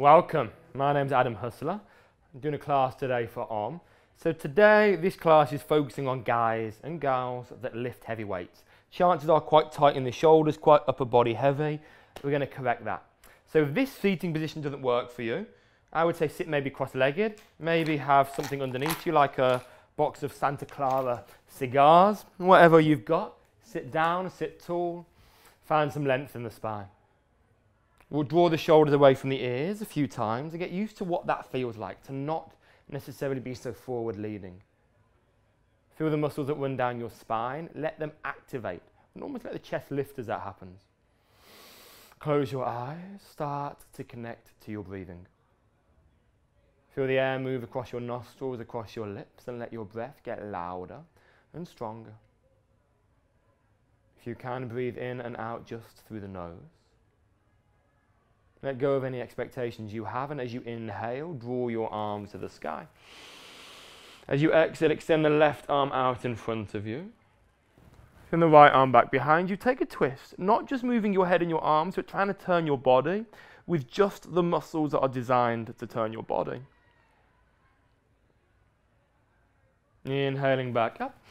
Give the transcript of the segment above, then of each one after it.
Welcome, my name's Adam Husler. I'm doing a class today for arm. So today, this class is focusing on guys and girls that lift heavy weights. Chances are quite tight in the shoulders, quite upper body heavy. We're going to correct that. So if this seating position doesn't work for you, I would say sit maybe cross-legged, maybe have something underneath you like a box of Santa Clara cigars, whatever you've got. Sit down, sit tall, find some length in the spine. We'll draw the shoulders away from the ears a few times and get used to what that feels like, to not necessarily be so forward leaning. Feel the muscles that run down your spine, let them activate, and almost let the chest lift as that happens. Close your eyes, start to connect to your breathing. Feel the air move across your nostrils, across your lips, and let your breath get louder and stronger. If you can, breathe in and out just through the nose. Let go of any expectations you have, and as you inhale, draw your arms to the sky. As you exhale, extend the left arm out in front of you. Send the right arm back behind you. Take a twist, not just moving your head and your arms, but trying to turn your body with just the muscles that are designed to turn your body. Inhaling back up.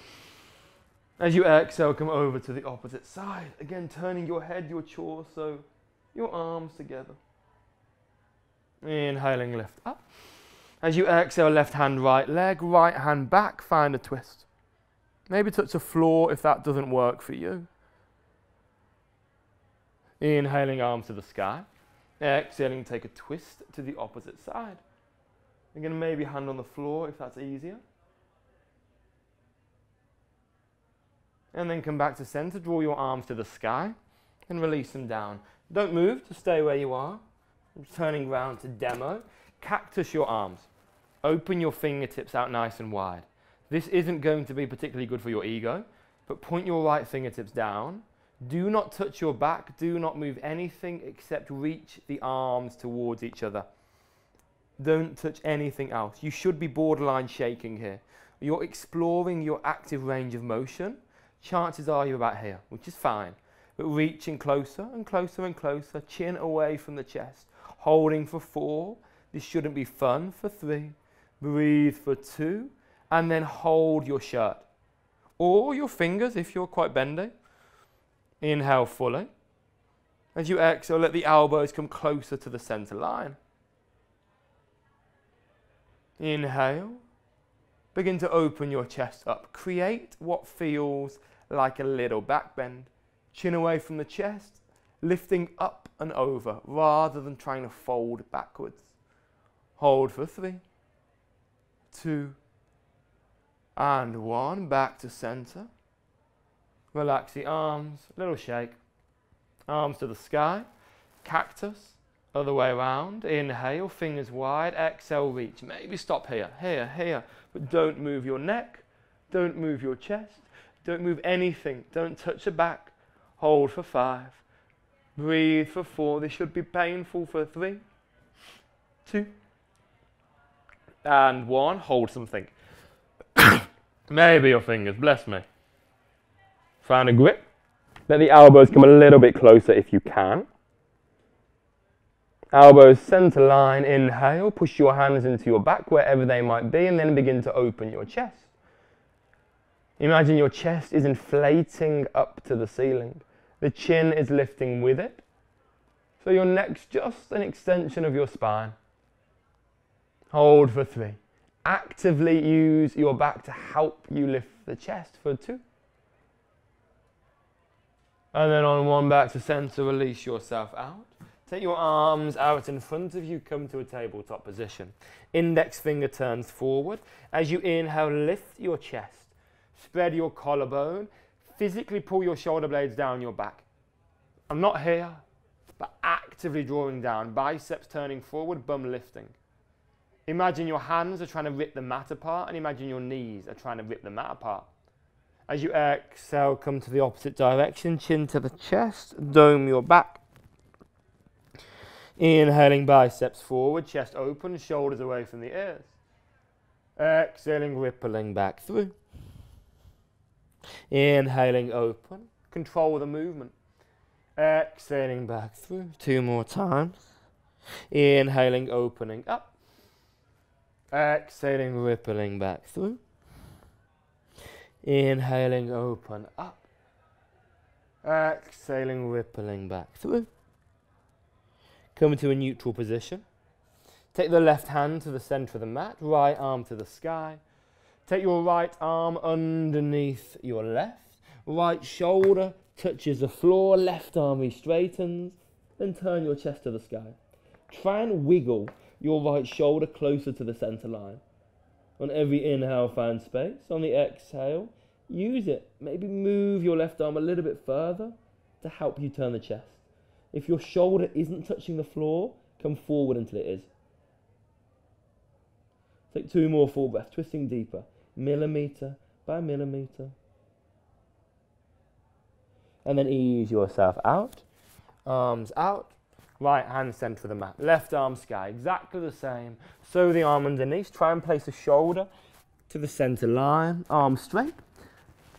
As you exhale, come over to the opposite side. Again, turning your head, your torso, your arms together. Inhaling, lift up. As you exhale, left hand, right leg, right hand back, find a twist. Maybe touch the floor if that doesn't work for you. Inhaling, arms to the sky. Exhaling, take a twist to the opposite side. Again, maybe hand on the floor if that's easier. And then come back to center, draw your arms to the sky and release them down. Don't move, just stay where you are. Turning round to demo. Cactus your arms. Open your fingertips out nice and wide. This isn't going to be particularly good for your ego, but point your right fingertips down. Do not touch your back. Do not move anything except reach the arms towards each other. Don't touch anything else. You should be borderline shaking here. You're exploring your active range of motion. Chances are you're about here, which is fine. But reaching closer and closer and closer, chin away from the chest. Holding for 4. This shouldn't be fun for 3. Breathe for 2. And then hold your shirt. Or your fingers if you're quite bendy. Inhale fully. As you exhale, let the elbows come closer to the center line. Inhale. Begin to open your chest up. Create what feels like a little back bend. Chin away from the chest, lifting up and over rather than trying to fold backwards. Hold for 3, 2, and 1. Back to center. Relax the arms, little shake. Arms to the sky. Cactus, other way around. Inhale, fingers wide. Exhale, reach. Maybe stop here, here. But don't move your neck. Don't move your chest. Don't move anything. Don't touch the back. Hold for 5. Breathe for 4. This should be painful for 3, 2, and 1. Hold something. Maybe your fingers, bless me. Find a grip. Let the elbows come a little bit closer if you can. Elbows center line. Inhale. Push your hands into your back wherever they might be, and then begin to open your chest. Imagine your chest is inflating up to the ceiling. The chin is lifting with it. So your neck's just an extension of your spine. Hold for 3. Actively use your back to help you lift the chest for 2. And then on 1, back to center, release yourself out. Take your arms out in front of you, come to a tabletop position. Index finger turns forward. As you inhale, lift your chest. Spread your collarbone. Physically pull your shoulder blades down your back. I'm not here, but actively drawing down. Biceps turning forward, bum lifting. Imagine your hands are trying to rip the mat apart, and imagine your knees are trying to rip the mat apart. As you exhale, come to the opposite direction. Chin to the chest, dome your back. Inhaling, biceps forward, chest open, shoulders away from the ears. Exhaling, rippling back through. Inhaling, open. Control the movement. Exhaling back through. 2 more times. Inhaling, opening up. Exhaling, rippling back through. Inhaling, open up. Exhaling, rippling back through. Come to a neutral position. Take the left hand to the center of the mat, right arm to the sky. Take your right arm underneath your left. Right shoulder touches the floor, left arm re-straightens. Then turn your chest to the sky. Try and wiggle your right shoulder closer to the center line. On every inhale, find space. On the exhale, use it. Maybe move your left arm a little bit further to help you turn the chest. If your shoulder isn't touching the floor, come forward until it is. Take 2 more full breaths, twisting deeper, millimeter by millimeter. And then ease yourself out, arms out, right hand center of the mat, left arm sky, exactly the same. So the arm underneath, try and place the shoulder to the center line, arm straight,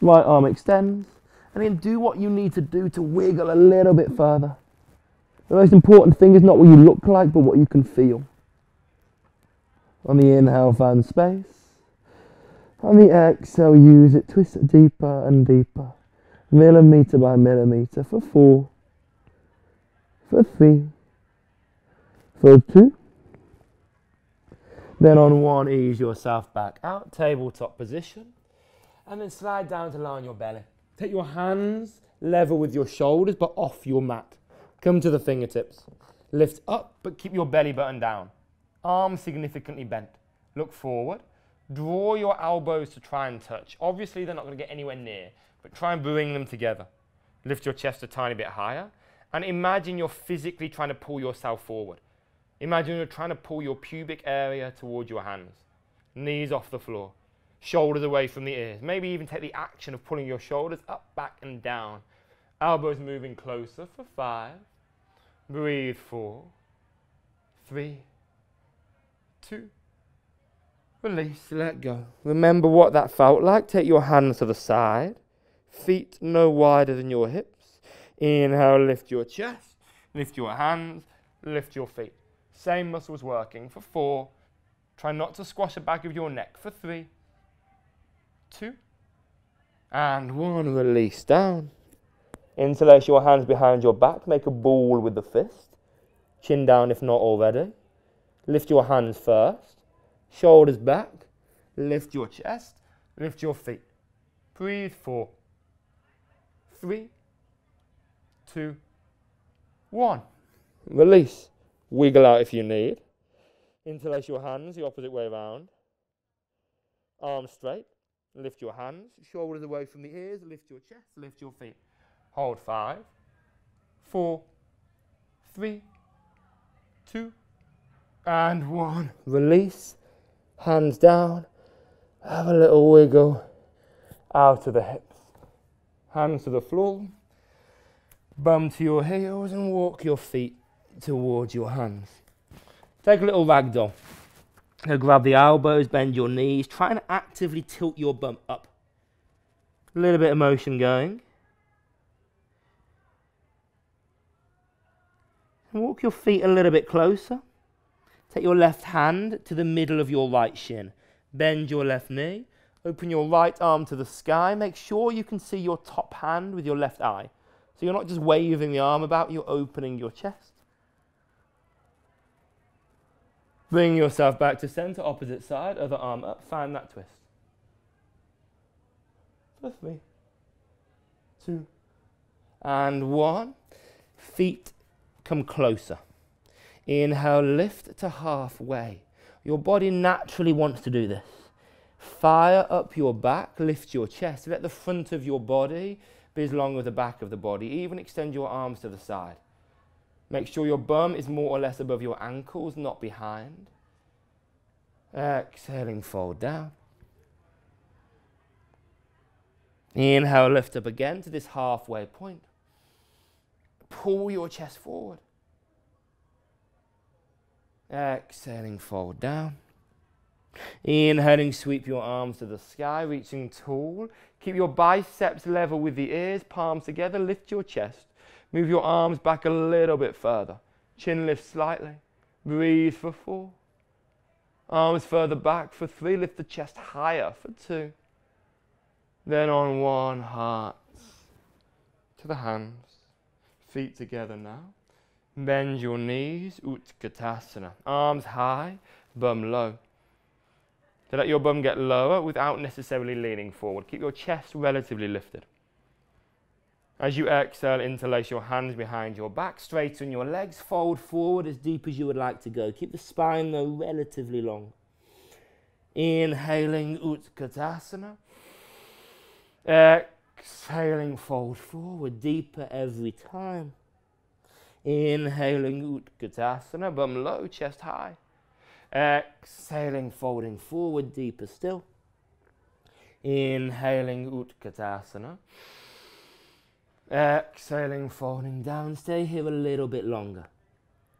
right arm extends, and then do what you need to do to wiggle a little bit further. The most important thing is not what you look like, but what you can feel. On the inhale, find space. On the exhale, use it, twist it deeper and deeper. Millimeter by millimeter for 4, for 3, for 2. Then on 1, ease yourself back out, tabletop position. And then slide down to lie on your belly. Take your hands level with your shoulders, but off your mat. Come to the fingertips. Lift up, but keep your belly button down. Arms significantly bent. Look forward. Draw your elbows to try and touch. Obviously, they're not going to get anywhere near, but try and bring them together. Lift your chest a tiny bit higher. And imagine you're physically trying to pull yourself forward. Imagine you're trying to pull your pubic area towards your hands. Knees off the floor. Shoulders away from the ears. Maybe even take the action of pulling your shoulders up, back, and down. Elbows moving closer for 5. Breathe 4, 3, 2. Release, let go. Remember what that felt like. Take your hands to the side. Feet no wider than your hips. Inhale, lift your chest. Lift your hands. Lift your feet. Same muscles working for 4. Try not to squash the back of your neck for 3, 2, and 1. Release down. Interlace your hands behind your back. Make a ball with the fist. Chin down if not already. Lift your hands first. Shoulders back. Lift your chest. Lift your feet. Breathe 4, 3, 2, 1. Release. Wiggle out if you need. Interlace your hands the opposite way around. Arms straight. Lift your hands. Shoulders away from the ears. Lift your chest. Lift your feet. Hold 5, 4, 3, 2, and 1. Release. Hands down. Have a little wiggle out to the hips. Hands to the floor. Bum to your heels and walk your feet towards your hands. Take a little ragdoll. Now grab the elbows, bend your knees. Try and actively tilt your bum up. A little bit of motion going. Walk your feet a little bit closer. Take your left hand to the middle of your right shin. Bend your left knee. Open your right arm to the sky. Make sure you can see your top hand with your left eye. So you're not just waving the arm about, you're opening your chest. Bring yourself back to center, opposite side, other arm up. Find that twist. For 3, 2, and 1. Feet come closer. Inhale, lift to halfway. Your body naturally wants to do this. Fire up your back, lift your chest. Let the front of your body be as long as the back of the body. Even extend your arms to the side. Make sure your bum is more or less above your ankles, not behind. Exhaling, fold down. Inhale, lift up again to this halfway point. Pull your chest forward. Exhaling, fold down. Inhaling, sweep your arms to the sky, reaching tall. Keep your biceps level with the ears, palms together, lift your chest. Move your arms back a little bit further. Chin lifts slightly. Breathe for 4. Arms further back for 3. Lift the chest higher for 2. Then on 1, heart to the hands. Feet together now. Bend your knees, Utkatasana. Arms high, bum low. So let your bum get lower without necessarily leaning forward. Keep your chest relatively lifted. As you exhale, interlace your hands behind your back, straighten your legs, fold forward as deep as you would like to go. Keep the spine though relatively long. Inhaling Utkatasana. Exhaling, fold forward, deeper every time. Inhaling Utkatasana, bum low, chest high. Exhaling, folding forward, deeper still. Inhaling Utkatasana. Exhaling, folding down. Stay here a little bit longer.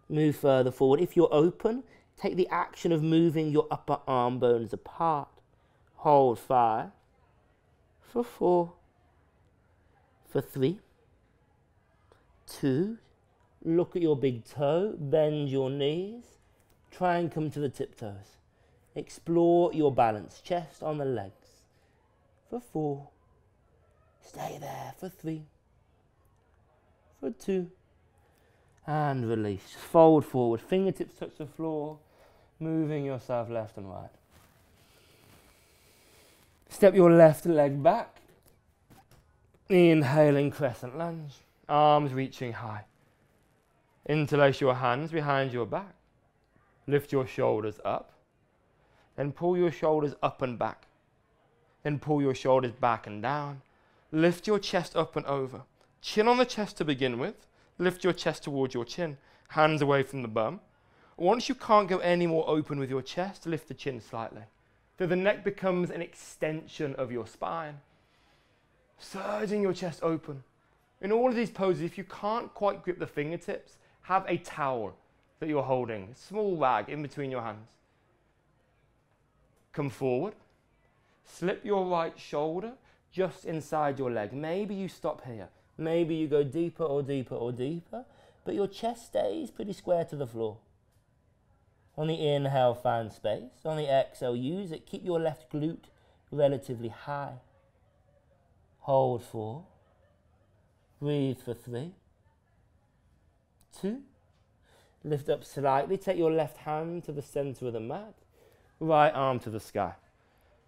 Move further forward. If you're open, take the action of moving your upper arm bones apart. Hold 5. For 4. For 3. 2. Look at your big toe. Bend your knees. Try and come to the tiptoes. Explore your balance. Chest on the legs. For 4. Stay there. For 3. For 2. And release. Just fold forward. Fingertips touch the floor. Moving yourself left and right. Step your left leg back. Inhaling Crescent Lunge. Arms reaching high. Interlace your hands behind your back. Lift your shoulders up. Then pull your shoulders up and back. Then pull your shoulders back and down. Lift your chest up and over. Chin on the chest to begin with. Lift your chest towards your chin. Hands away from the bum. Once you can't go any more open with your chest, lift the chin slightly. So the neck becomes an extension of your spine. Surging your chest open. In all of these poses, if you can't quite grip the fingertips, have a towel that you're holding, a small rag in between your hands. Come forward. Slip your right shoulder just inside your leg. Maybe you stop here. Maybe you go deeper or deeper or deeper, but your chest stays pretty square to the floor. On the inhale, find space. On the exhale, use it. Keep your left glute relatively high. Hold 4. Breathe for 3. 2. Lift up slightly. Take your left hand to the center of the mat. Right arm to the sky.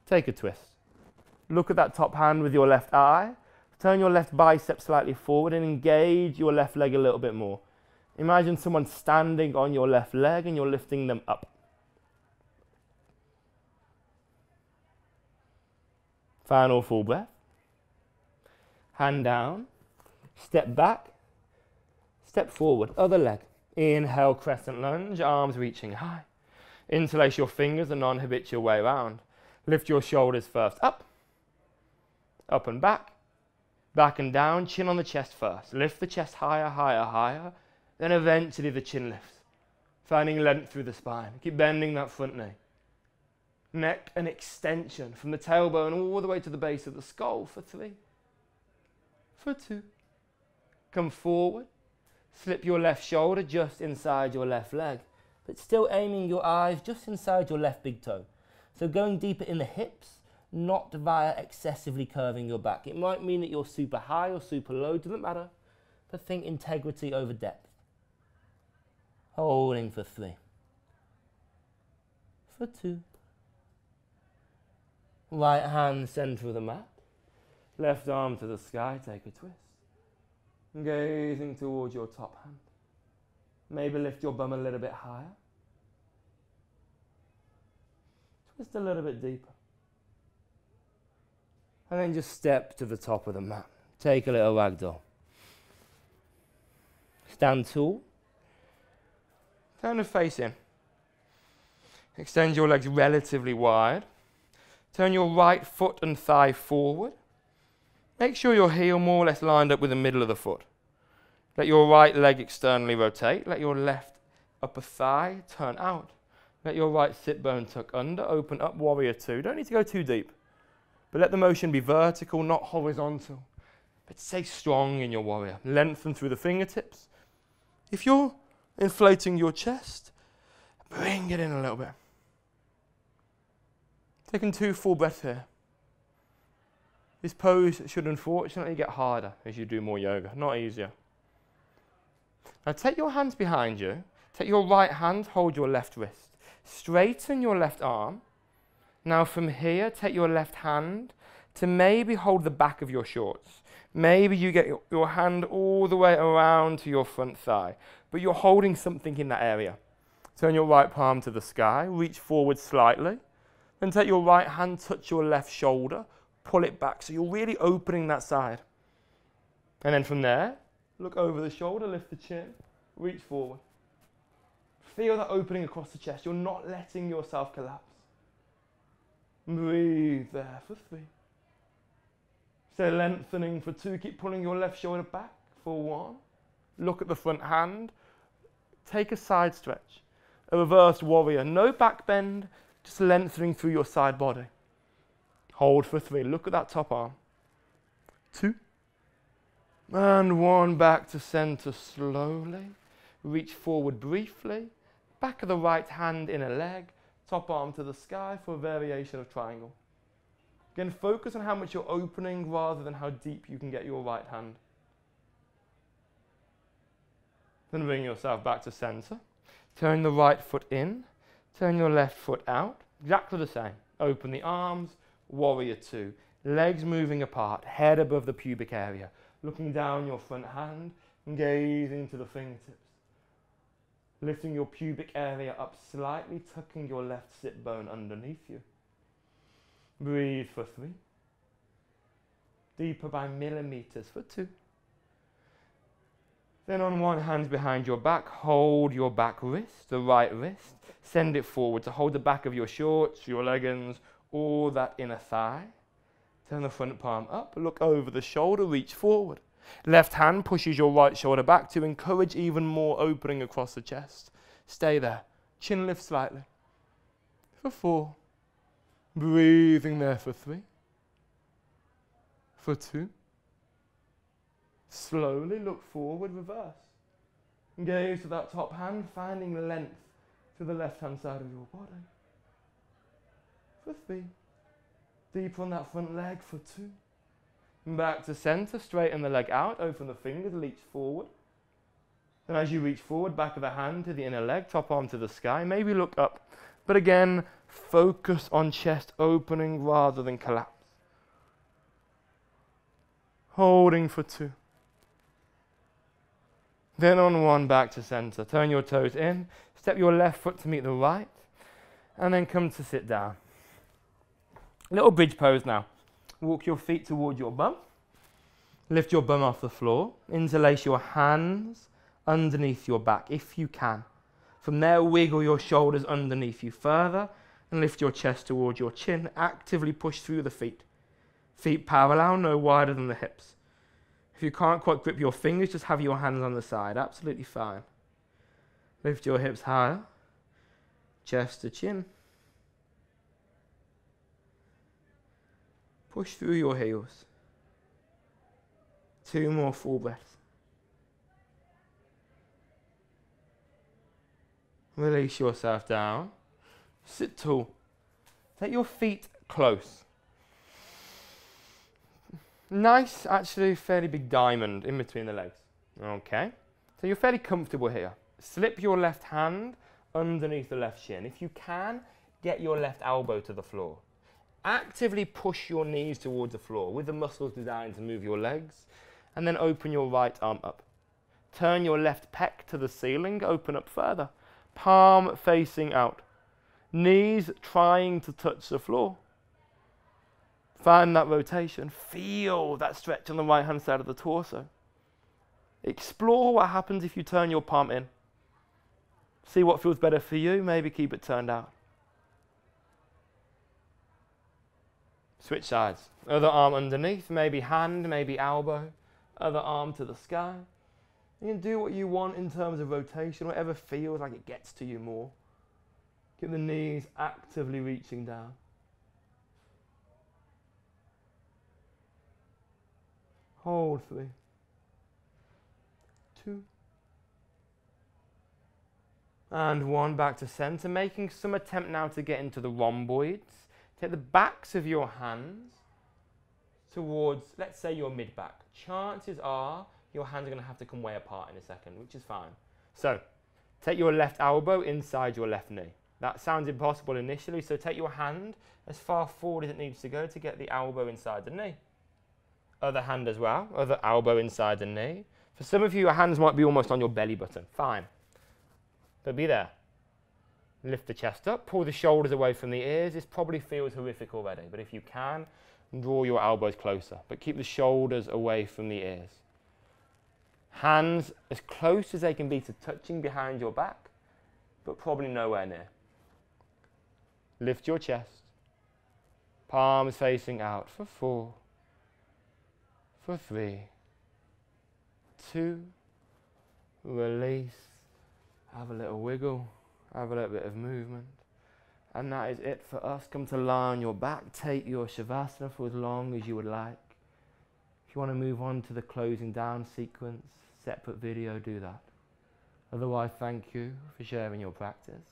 Take a twist. Look at that top hand with your left eye. Turn your left bicep slightly forward and engage your left leg a little bit more. Imagine someone standing on your left leg and you're lifting them up. Final full breath. Hand down. Step back. Step forward. Other leg. Inhale, Crescent Lunge. Arms reaching high. Interlace your fingers the non-habitual way around. Lift your shoulders first up. Up and back. Back and down. Chin on the chest first. Lift the chest higher, higher, higher. Then eventually the chin lifts. Finding length through the spine. Keep bending that front knee. Neck an extension from the tailbone all the way to the base of the skull for 3. For 2. Come forward. Slip your left shoulder just inside your left leg, but still aiming your eyes just inside your left big toe. So going deeper in the hips, not via excessively curving your back. It might mean that you're super high or super low, doesn't matter, but think integrity over depth. Holding for 3. For 2. Right hand center of the mat. Left arm to the sky, take a twist. Gazing towards your top hand. Maybe lift your bum a little bit higher. Twist a little bit deeper. And then just step to the top of the mat. Take a little ragdoll. Stand tall. Turn the face in. Extend your legs relatively wide. Turn your right foot and thigh forward. Make sure your heel more or less lined up with the middle of the foot. Let your right leg externally rotate. Let your left upper thigh turn out. Let your right sit bone tuck under. Open up, warrior 2. Don't need to go too deep. But let the motion be vertical, not horizontal. But stay strong in your warrior. Lengthen through the fingertips. If you're inflating your chest, Bring it in a little bit. Taking 2 full breaths here. This pose should unfortunately get harder as you do more yoga, not easier. Now take your hands behind you. Take your right hand, hold your left wrist. Straighten your left arm. Now from here, take your left hand to maybe hold the back of your shorts. Maybe you get your hand all the way around to your front thigh, but you're holding something in that area. Turn your right palm to the sky, reach forward slightly. Then take your right hand, touch your left shoulder, pull it back so you're really opening that side. And then from there, look over the shoulder, lift the chin, reach forward. Feel that opening across the chest. You're not letting yourself collapse. Breathe there for 3. Stay lengthening for 2. Keep pulling your left shoulder back for 1. Look at the front hand. Take a side stretch. A reverse warrior. No back bend, just lengthening through your side body. Hold for 3. Look at that top arm. 2. And 1 back to center slowly. Reach forward briefly. Back of the right hand in a leg. Top arm to the sky for a variation of triangle. Again, focus on how much you're opening rather than how deep you can get your right hand. Then bring yourself back to center. Turn the right foot in. Turn your left foot out. Exactly the same. Open the arms. Warrior 2. Legs moving apart. Head above the pubic area. Looking down your front hand and gazing to the fingertips. Lifting your pubic area up slightly, tucking your left sit bone underneath you. Breathe for 3. Deeper by millimeters for 2. Then on one hand behind your back, hold your back wrist, the right wrist. Send it forward to hold the back of your shorts, your leggings, or that inner thigh. Turn the front palm up, look over the shoulder, reach forward. Left hand pushes your right shoulder back to encourage even more opening across the chest. Stay there. Chin lift slightly. For 4. Breathing there for 3. For 2. Slowly look forward, reverse. Gaze to that top hand, finding length to the left-hand side of your body. For 3. Deeper on that front leg for 2. Back to center, straighten the leg out, open the fingers, reach forward. Then as you reach forward, back of the hand to the inner leg, top arm to the sky, maybe look up. But again, focus on chest opening rather than collapse. Holding for 2. Then on 1, back to center. Turn your toes in, step your left foot to meet the right, and then come to sit down. Little bridge pose now. Walk your feet toward your bum. Lift your bum off the floor. Interlace your hands underneath your back if you can. From there, wiggle your shoulders underneath you further and lift your chest towards your chin. Actively push through the feet. Feet parallel, no wider than the hips. If you can't quite grip your fingers, just have your hands on the side. Absolutely fine. Lift your hips higher. Chest to chin. Push through your heels. 2 more full breaths. Release yourself down. Sit tall. Take your feet close. Nice, actually fairly big diamond in between the legs. Okay. So you're fairly comfortable here. Slip your left hand underneath the left shin. If you can, get your left elbow to the floor. Actively push your knees towards the floor with the muscles designed to move your legs, and then open your right arm up. Turn your left pec to the ceiling, open up further. Palm facing out. Knees trying to touch the floor. Find that rotation. Feel that stretch on the right hand side of the torso. Explore what happens if you turn your palm in. See what feels better for you, maybe keep it turned out. Switch sides. Other arm underneath, maybe hand, maybe elbow. Other arm to the sky. You can do what you want in terms of rotation, whatever feels like it gets to you more. Keep the knees actively reaching down. Hold 3. 2. And 1, back to center, making some attempt now to get into the rhomboids. Take the backs of your hands towards, let's say, your mid-back. Chances are your hands are going to have to come way apart in a second, which is fine. So, take your left elbow inside your left knee. That sounds impossible initially, so take your hand as far forward as it needs to go to get the elbow inside the knee. Other hand as well, other elbow inside the knee. For some of you, your hands might be almost on your belly button. Fine. But be there. Lift the chest up, pull the shoulders away from the ears. This probably feels horrific already, but if you can, draw your elbows closer, but keep the shoulders away from the ears. Hands as close as they can be to touching behind your back, but probably nowhere near. Lift your chest. Palms facing out for 4, for 3, 2, release. Have a little wiggle, have a little bit of movement. And that is it for us. Come to lie on your back. Take your Savasana for as long as you would like. If you want to move on to the closing down sequence, separate video, do that. Otherwise, thank you for sharing your practice.